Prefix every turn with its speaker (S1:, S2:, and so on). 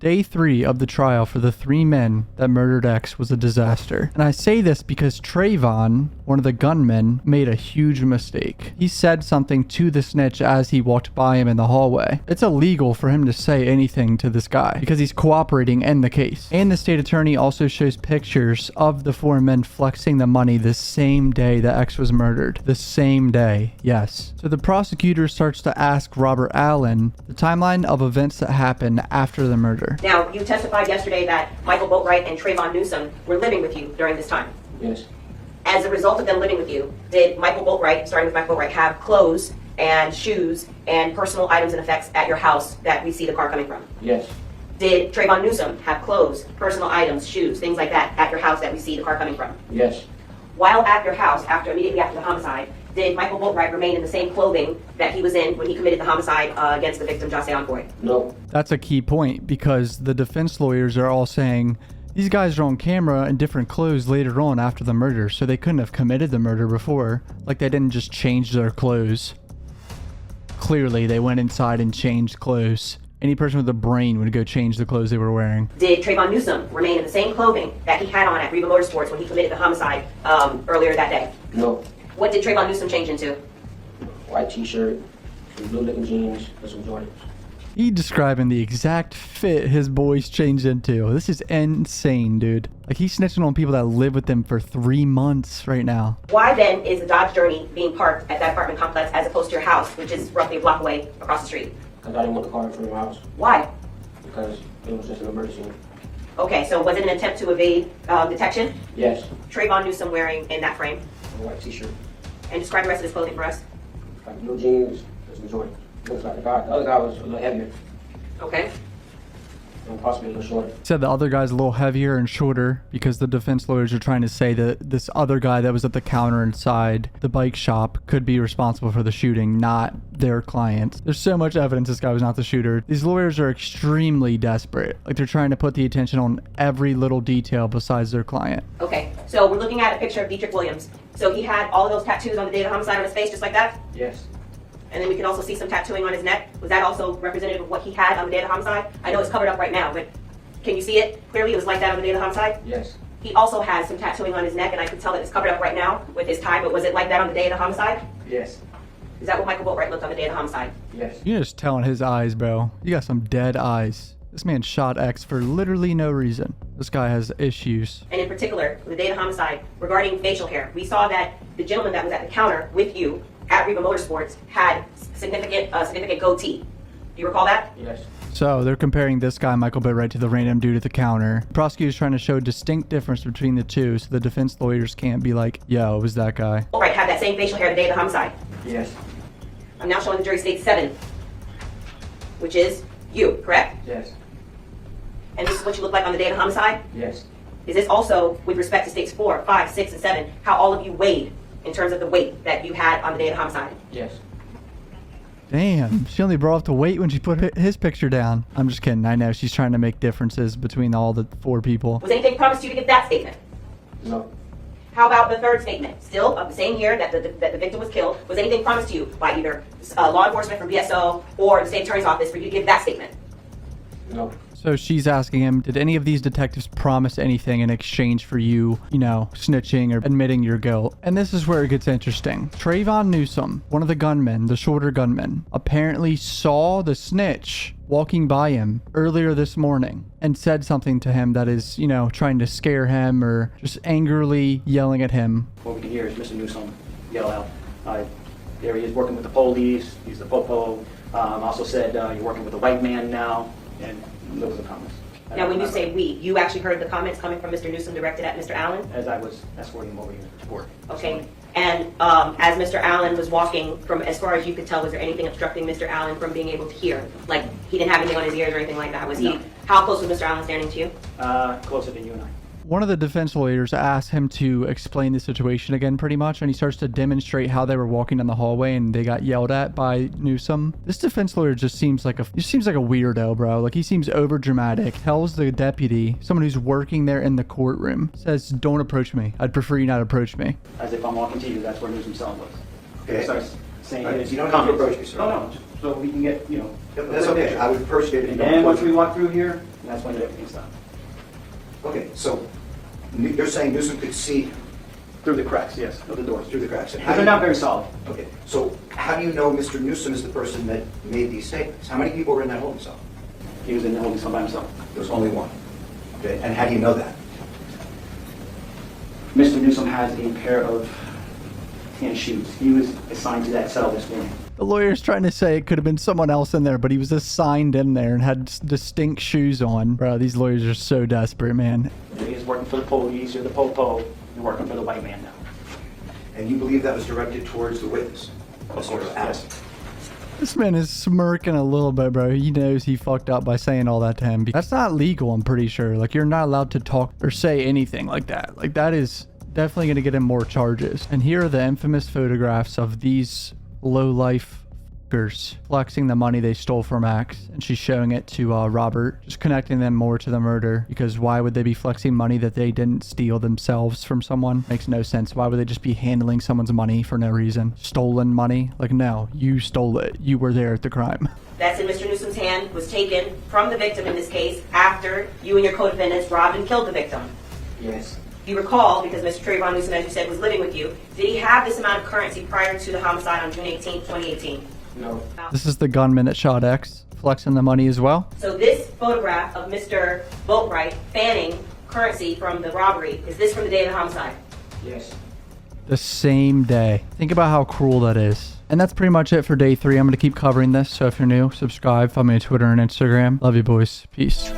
S1: Day 3 of the trial for the 3 men that murdered X was a disaster. And I say this because Trayvon, one of the gunmen, made a huge mistake. He said something to the snitch as he walked by him in the hallway. It's illegal for him to say anything to this guy because he's cooperating in the case. And the state attorney also shows pictures of the 4 men flexing the money the same day that X was murdered. The same day, yes. So the prosecutor starts to ask Robert Allen the timeline of events that happened after the murder.
S2: Now, you testified yesterday that Michael Boatwright and Trayvon Newsom were living with you during this time.
S3: Yes.
S2: As a result of them living with you, did Michael Boatwright, starting with Michael Boatwright, have clothes and shoes and personal items and effects at your house that we see the car coming from?
S3: Yes.
S2: Did Trayvon Newsom have clothes, personal items, shoes, things like that at your house that we see the car coming from?
S3: Yes.
S2: While at your house, immediately after the homicide, did Michael Boatwright remain in the same clothing that he was in when he committed the homicide against the victim, José Boyd?
S3: No.
S1: That's a key point because the defense lawyers are all saying these guys are on camera in different clothes later on after the murder, so they couldn't have committed the murder before. Like they didn't just change their clothes. Clearly, they went inside and changed clothes. Any person with a brain would go change the clothes they were wearing.
S2: Did Trayvon Newsom remain in the same clothing that he had on at Riva Motorsports when he committed the homicide earlier that day?
S3: No.
S2: What did Trayvon Newsom change into?
S3: White t-shirt, some blue looking jeans, and some Jordans.
S1: He describing the exact fit his boys changed into. This is insane, dude. Like he's snitching on people that live with them for 3 months right now.
S2: Why then is the Dodge Journey being parked at that apartment complex as opposed to your house, which is roughly a block away across the street?
S3: Because I didn't want the car in front of my house.
S2: Why?
S3: Because it was just an emergency.
S2: Okay, so was it an attempt to evade detection?
S3: Yes.
S2: Trayvon Newsom wearing in that frame?
S3: A white t-shirt.
S2: And describe the rest of his clothing for us.
S3: Like blue jeans, and some Jordans. Looks like the other guy was a little heavier.
S2: Okay.
S3: And possibly a little shorter.
S1: Said the other guy's a little heavier and shorter because the defense lawyers are trying to say that this other guy that was at the counter inside the bike shop could be responsible for the shooting, not their client. There's so much evidence this guy was not the shooter. These lawyers are extremely desperate. Like they're trying to put the attention on every little detail besides their client.
S2: Okay, so we're looking at a picture of Dietrich Williams. So he had all of those tattoos on the day of the homicide on his face, just like that?
S3: Yes.
S2: And then we can also see some tattooing on his neck. Was that also representative of what he had on the day of the homicide? I know it's covered up right now, but can you see it clearly? It was like that on the day of the homicide?
S3: Yes.
S2: He also has some tattooing on his neck, and I can tell that it's covered up right now with his tie, but was it like that on the day of the homicide?
S3: Yes.
S2: Is that what Michael Boatwright looked on the day of the homicide?
S3: Yes.
S1: You're just telling his eyes, bro. You got some dead eyes. This man shot X for literally no reason. This guy has issues.
S2: And in particular, the day of the homicide, regarding facial hair, we saw that the gentleman that was at the counter with you at Riva Motorsports had significant goatee. Do you recall that?
S3: Yes.
S1: So they're comparing this guy, Michael Boatwright, to the random dude at the counter. The prosecutor's trying to show a distinct difference between the two so the defense lawyers can't be like, yo, it was that guy.
S2: Boatwright had that same facial hair the day of the homicide.
S3: Yes.
S2: I'm now showing the jury state 7, which is you, correct?
S3: Yes.
S2: And this is what you look like on the day of the homicide?
S3: Yes.
S2: Is this also with respect to states 4, 5, 6, and 7, how all of you weighed in terms of the weight that you had on the day of the homicide?
S3: Yes.
S1: Damn, she only brought up the weight when she put his picture down. I'm just kidding. I know she's trying to make differences between all the 4 people.
S2: Was anything promised you to give that statement?
S3: No.
S2: How about the third statement? Still, of the same year that the victim was killed, was anything promised to you by either law enforcement from BSO or the state attorney's office for you to give that statement?
S3: No.
S1: So she's asking him, did any of these detectives promise anything in exchange for you, snitching or admitting your guilt? And this is where it gets interesting. Trayvon Newsom, one of the gunmen, the shorter gunman, apparently saw the snitch walking by him earlier this morning and said something to him that is, trying to scare him or just angrily yelling at him.
S4: What we can hear is Mr. Newsom yell out, there he is working with the police, he's the popo. Also said, you're working with a white man now, and those are the comments.
S2: Now, when you say we, you actually heard the comments coming from Mr. Newsom directed at Mr. Allen?
S4: As I was escorting him over here to court.
S2: Okay. And as Mr. Allen was walking, from as far as you could tell, was there anything obstructing Mr. Allen from being able to hear? Like, he didn't have anything on his ears or anything like that? Was
S4: No.
S2: he? How close was Mr. Allen standing to you?
S4: Closer than you and I.
S1: One of the defense lawyers asked him to explain the situation again pretty much, and he starts to demonstrate how they were walking down the hallway and they got yelled at by Newsom. This defense lawyer just seems like a weirdo, bro. Like he seems over dramatic. Tells the deputy, someone who's working there in the courtroom, says, "Don't approach me. I'd prefer you not approach me."
S4: As if I'm walking to you, that's where Newsom's cell was. Okay. Starts saying
S5: Right,
S4: his
S5: you don't have to
S4: comments.
S5: approach me, sir.
S4: No, no, so we can get, you know.
S5: That's okay, I would appreciate it if
S4: And
S5: you don't
S4: then once
S5: approach
S4: we
S5: me.
S4: walk through here, that's when everything's done.
S5: Okay, so you're saying Newsom could see
S4: Through the cracks, yes, of the doors.
S5: through the cracks? And how
S4: Because
S5: do
S4: they're
S5: you-
S4: not very solid.
S5: Okay, so how do you know Mr. Newsom is the person that made these statements? How many people were in that holding cell?
S4: He was in the holding cell by himself.
S5: There was only one. Okay, and how do you know that?
S4: Mr. Newsom has a pair of tan shoes. He was assigned to that cell this morning.
S1: The lawyer's trying to say it could have been someone else in there, but he was assigned in there and had distinct shoes on. Bro, these lawyers are so desperate, man.
S4: He is working for the police or the popo. You're working for the white man now.
S5: And you believe that was directed towards the witness?
S4: Of course, yes.
S1: This man is smirking a little bit, bro. He knows he fucked up by saying all that to him. That's not legal, I'm pretty sure. Like, you're not allowed to talk or say anything like that. Like, that is definitely going to get him more charges. And here are the infamous photographs of these low-life fuckers flexing the money they stole from Max. And she's showing it to Robert, just connecting them more to the murder. Because why would they be flexing money that they didn't steal themselves from someone? Makes no sense. Why would they just be handling someone's money for no reason? Stolen money? Like, no, you stole it. You were there at the crime.
S2: That's in Mr. Newsom's hand was taken from the victim in this case after you and your co-defendants robbed and killed the victim.
S3: Yes.
S2: If you recall, because Mr. Trayvon Newsom, as you said, was living with you, did he have this amount of currency prior to the homicide on June 18, 2018?
S3: No.
S1: This is the gunman that shot X, flexing the money as well.
S2: So this photograph of Mr. Boatwright fanning currency from the robbery, is this from the day of the homicide?
S3: Yes.
S1: The same day. Think about how cruel that is. And that's pretty much it for day 3. I'm going to keep covering this, so if you're new, subscribe, follow me on Twitter and Instagram. Love you, boys. Peace.